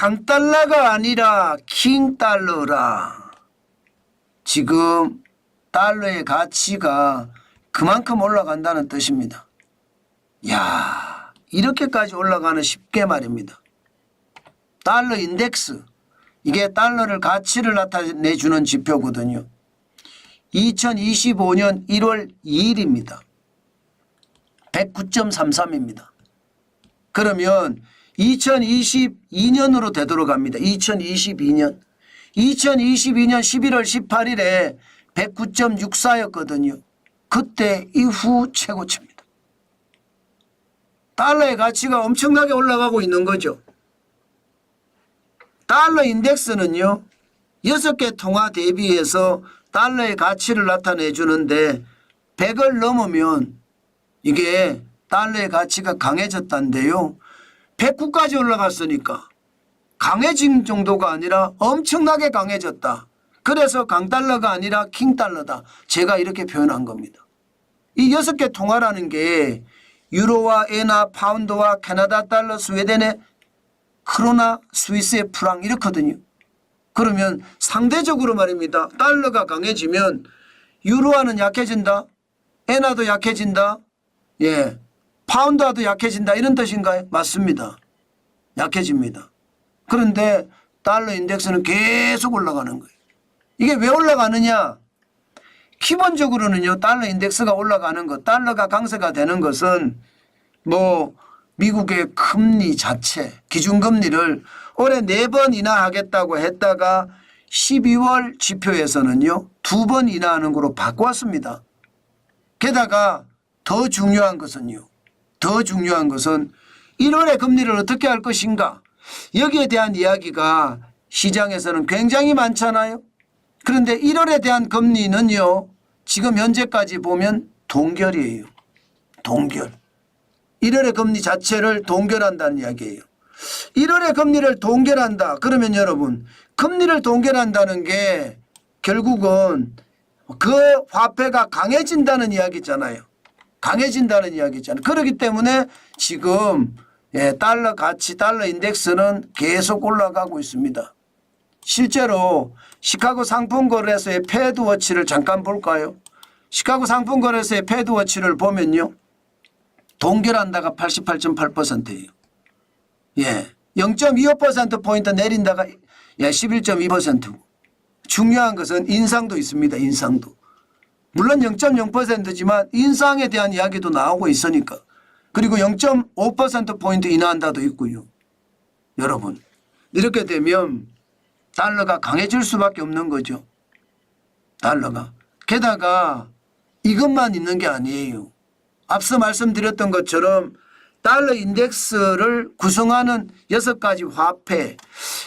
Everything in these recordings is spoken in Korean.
강달러가 아니라 킹달러라. 지금 달러의 가치가 그만큼 올라간다는 뜻입니다. 야, 이렇게까지 올라가는 쉽게 말입니다. 달러 인덱스, 이게 달러를 가치를 나타내주는 지표거든요. 2025년 1월 2일입니다. 109.33입니다. 그러면 2022년으로 되돌아갑니다. 2022년 11월 18일에 109.64였거든요. 그때 이후 최고치입니다. 달러의 가치가 엄청나게 올라가고 있는 거죠. 달러 인덱스는요, 6개 통화 대비해서 달러의 가치를 나타내 주는데 100을 넘으면 이게 달러의 가치가 강해졌다는데요. 109까지 올라갔으니까 강해진 정도가 아니라 엄청나게 강해졌다. 그래서 강달러가 아니라 킹달러다. 제가 이렇게 표현한 겁니다. 이 6개 통화라는 게 유로와 엔화, 파운드와 캐나다 달러, 스웨덴의 크로나, 스위스의 프랑 이렇거든요. 그러면 상대적으로 말입니다. 달러가 강해지면 유로화는 약해진다. 엔화도 약해진다. 예, 파운드화도 약해진다. 이런 뜻인가요? 맞습니다. 약해집니다. 그런데 달러 인덱스는 계속 올라가는 거예요. 이게 왜 올라가느냐? 기본적으로는요, 달러 인덱스가 올라가는 것, 달러가 강세가 되는 것은 뭐 미국의 금리 자체, 기준금리를 올해 4번 인하하겠다고 했다가 12월 지표에서는요 2번 인하하는 거로 바꿔왔습니다. 게다가 더 중요한 것은요, 1월에 금리를 어떻게 할 것인가, 여기에 대한 이야기가 시장에서는 굉장히 많잖아요. 그런데 1월에 대한 금리는요 지금 현재까지 보면 동결이에요. 동결. 1월의 금리 자체를 동결한다는 이야기예요. 1월의 금리를 동결한다. 그러면 여러분, 금리를 동결한다는 게 결국은 그 화폐가 강해진다는 이야기잖아요. 강해진다는 이야기잖아요. 그렇기 때문에 지금 달러 가치, 달러 인덱스는 계속 올라가고 있습니다. 실제로 시카고 상품거래소의 패드워치를 잠깐 볼까요? 시카고 상품거래소의 패드워치를 보면요, 동결한다가 88.8%예요. 예, 0.25%포인트 내린다가 11.2%고 중요한 것은 인상도 있습니다. 인상도. 물론 0.0%지만 인상에 대한 이야기도 나오고 있으니까. 그리고 0.5%포인트 인하한다도 있고요. 여러분, 이렇게 되면 달러가 강해질 수밖에 없는 거죠. 달러가. 게다가 이것만 있는 게 아니에요. 앞서 말씀드렸던 것처럼 달러 인덱스를 구성하는 6가지 화폐,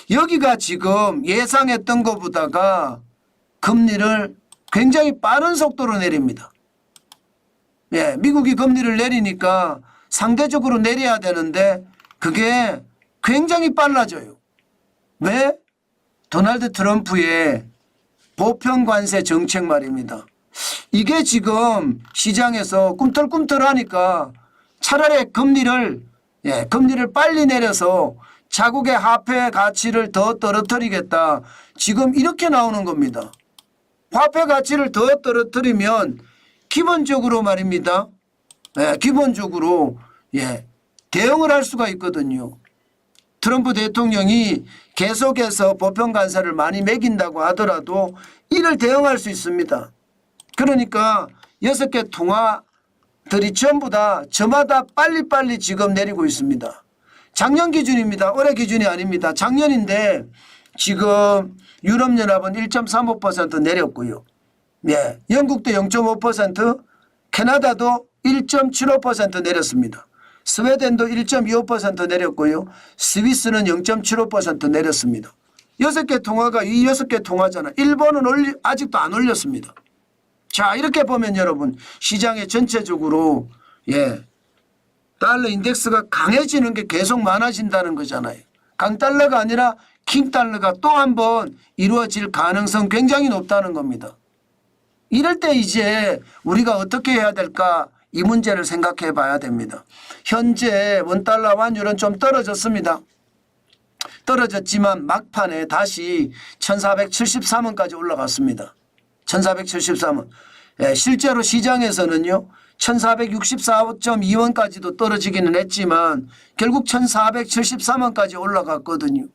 여기가 지금 예상했던 것보다가 금리를 굉장히 빠른 속도로 내립니다. 예, 미국이 금리를 내리니까 상대적으로 내려야 되는데 그게 굉장히 빨라져요. 왜? 도널드 트럼프의 보편관세 정책 말입니다. 이게 지금 시장에서 꿈틀꿈틀하니까 차라리 금리를 빨리 내려서 자국의 화폐 가치를 더 떨어뜨리겠다. 지금 이렇게 나오는 겁니다. 화폐 가치를 더 떨어뜨리면 기본적으로 말입니다. 기본적으로 대응을 할 수가 있거든요. 트럼프 대통령이 계속해서 보편관세를 많이 매긴다고 하더라도 이를 대응할 수 있습니다. 그러니까 6개 통화들이 전부 다 저마다 빨리빨리 지금 내리고 있습니다. 작년 기준입니다. 올해 기준이 아닙니다. 작년인데 지금 유럽연합은 1.35% 내렸고요. 예, 영국도 0.5%, 캐나다도 1.75% 내렸습니다. 스웨덴도 1.25% 내렸고요. 스위스는 0.75% 내렸습니다. 6개 통화가 이 6개 통화잖아요. 일본은 아직도 안 올렸습니다. 자, 이렇게 보면 여러분, 시장에 전체적으로 달러 인덱스가 강해지는 게 계속 많아진다는 거잖아요. 강달러가 아니라 킹달러가 또 한 번 이루어질 가능성 굉장히 높다는 겁니다. 이럴 때 이제 우리가 어떻게 해야 될까, 이 문제를 생각해 봐야 됩니다. 현재 원달러 환율은 좀 떨어졌습니다. 떨어졌지만 막판에 다시 1473원까지 올라갔습니다. 1473원. 실제로 시장에서는요 1464.2원까지도 떨어지기는 했지만 결국 1473원까지 올라갔거든요.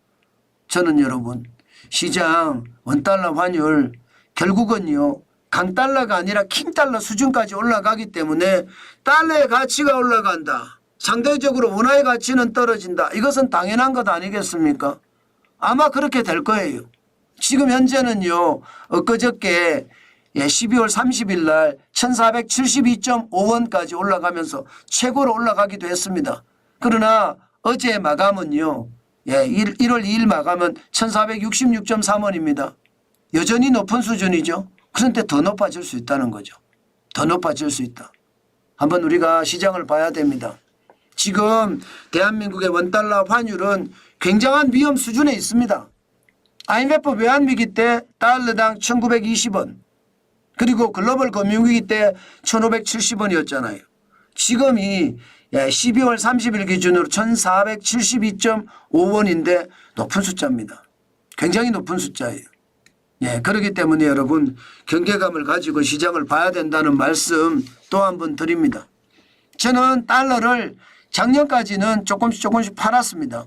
저는 여러분 시장 원달러 환율 결국은요 강달러가 아니라 킹달러 수준까지 올라가기 때문에 달러의 가치가 올라간다. 상대적으로 원화의 가치는 떨어진다. 이것은 당연한 것 아니겠습니까? 아마 그렇게 될 거예요. 지금 현재는요 엊그저께 12월 30일 날 1472.5원까지 올라가면서 최고로 올라가기도 했습니다. 그러나 어제 마감은요 1월 2일 마감은 1466.3원입니다. 여전히 높은 수준이죠. 그런데 더 높아질 수 있다는 거죠. 더 높아질 수 있다. 한번 우리가 시장을 봐야 됩니다. 지금 대한민국의 원달러 환율은 굉장한 위험 수준에 있습니다. IMF 외환위기 때 달러당 1920원 그리고 글로벌 금융위기 때 1570원이었잖아요. 지금이 12월 30일 기준으로 1472.5원인데 높은 숫자입니다. 굉장히 높은 숫자예요. 그렇기 때문에 여러분 경계감을 가지고 시장을 봐야 된다는 말씀 또 한 번 드립니다. 저는 달러를 작년까지는 조금씩 팔았습니다.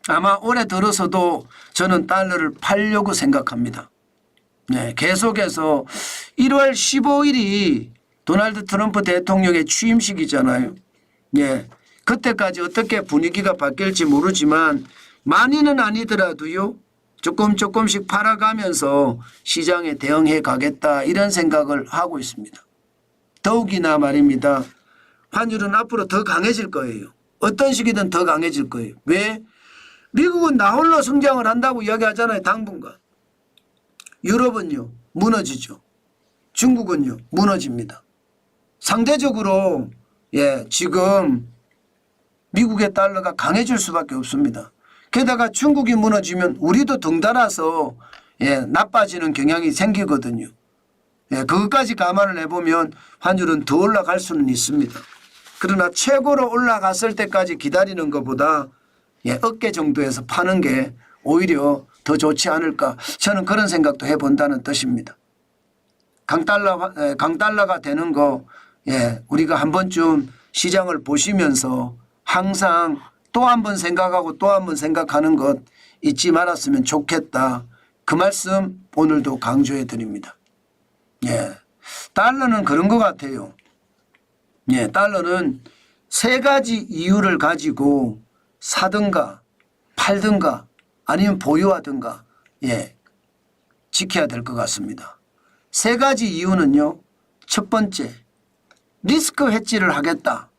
아마 올해 들어서도 저는 달러를 팔려고 생각합니다. 계속해서 1월 15일이 도널드 트럼프 대통령의 취임식이잖아요. 그때까지 어떻게 분위기가 바뀔지 모르지만 많이는 아니더라도요. 조금씩 팔아가면서 시장에 대응해 가겠다 이런 생각을 하고 있습니다. 더욱이나 말입니다. 환율은 앞으로 더 강해질 거예요. 어떤 식이든 더 강해질 거예요. 왜? 미국은 나홀로 성장을 한다고 이야기하잖아요. 당분간. 유럽은요 무너지죠. 중국은요 무너집니다. 상대적으로 지금 미국의 달러가 강해질 수밖에 없습니다. 게다가 중국이 무너지면 우리도 덩달아서 나빠지는 경향이 생기거든요. 그것까지 감안을 해보면 환율은 더 올라갈 수는 있습니다. 그러나 최고로 올라갔을 때까지 기다리는 것보다 어깨 정도에서 파는 게 오히려 더 좋지 않을까 저는 그런 생각도 해본다는 뜻입니다. 강달러가 되는 거 우리가 한 번쯤 시장을 보시면서 항상 또 한 번 생각하고 또 한 번 생각하는 것 잊지 말았으면 좋겠다. 그 말씀 오늘도 강조해 드립니다. 달러는 그런 것 같아요. 달러는 세 가지 이유를 가지고 사든가 팔든가 아니면 보유하든가 지켜야 될 것 같습니다. 세 가지 이유는요. 첫 번째 리스크 해지를 하겠다.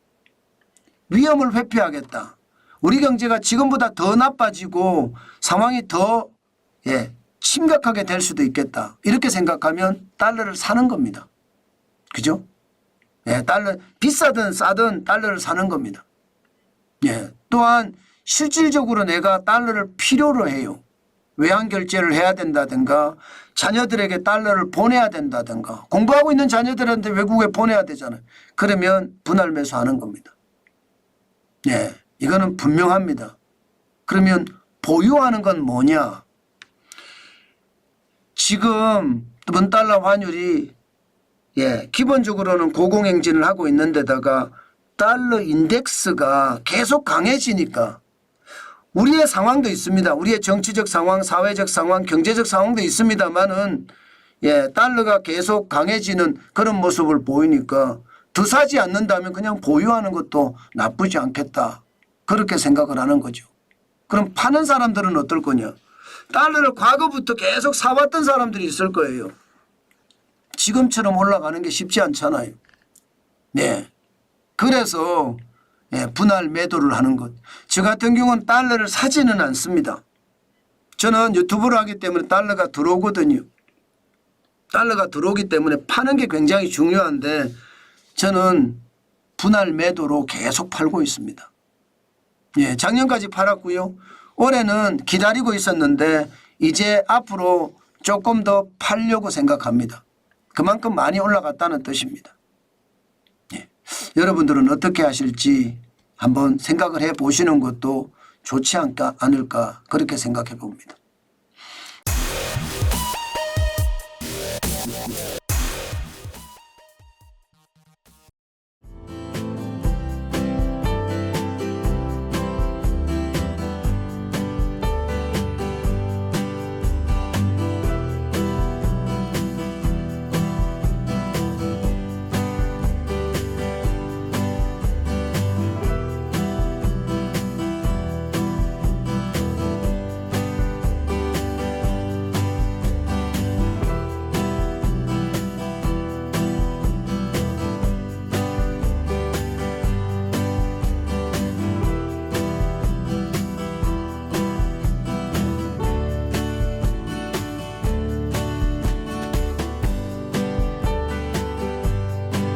위험을 회피하겠다. 우리 경제가 지금보다 더 나빠지고 상황이 더 심각하게 될 수도 있겠다. 이렇게 생각하면 달러를 사는 겁니다. 그죠? 달러 비싸든 싸든 달러를 사는 겁니다. 또한 실질적으로 내가 달러를 필요로 해요. 외환 결제를 해야 된다든가 자녀들에게 달러를 보내야 된다든가 공부하고 있는 자녀들한테 외국에 보내야 되잖아요. 그러면 분할 매수하는 겁니다. 이거는 분명합니다. 그러면 보유하는 건 뭐냐? 지금 원달러 환율이 기본적으로는 고공행진을 하고 있는 데다가 달러 인덱스가 계속 강해지니까 우리의 상황도 있습니다. 우리의 정치적 상황, 사회적 상황, 경제적 상황도 있습니다만은 달러가 계속 강해지는 그런 모습을 보이니까 더 사지 않는다면 그냥 보유하는 것도 나쁘지 않겠다. 그렇게 생각을 하는 거죠. 그럼 파는 사람들은 어떨 거냐? 달러를 과거부터 계속 사왔던 사람들이 있을 거예요. 지금처럼 올라가는 게 쉽지 않잖아요. 그래서 분할 매도를 하는 것. 저 같은 경우는 달러를 사지는 않습니다. 저는 유튜브를 하기 때문에 달러가 들어오거든요. 달러가 들어오기 때문에 파는 게 굉장히 중요한데 저는 분할 매도로 계속 팔고 있습니다. 작년까지 팔았고요. 올해는 기다리고 있었는데 이제 앞으로 조금 더 팔려고 생각합니다. 그만큼 많이 올라갔다는 뜻입니다. 여러분들은 어떻게 하실지 한번 생각을 해 보시는 것도 좋지 않을까 그렇게 생각해 봅니다.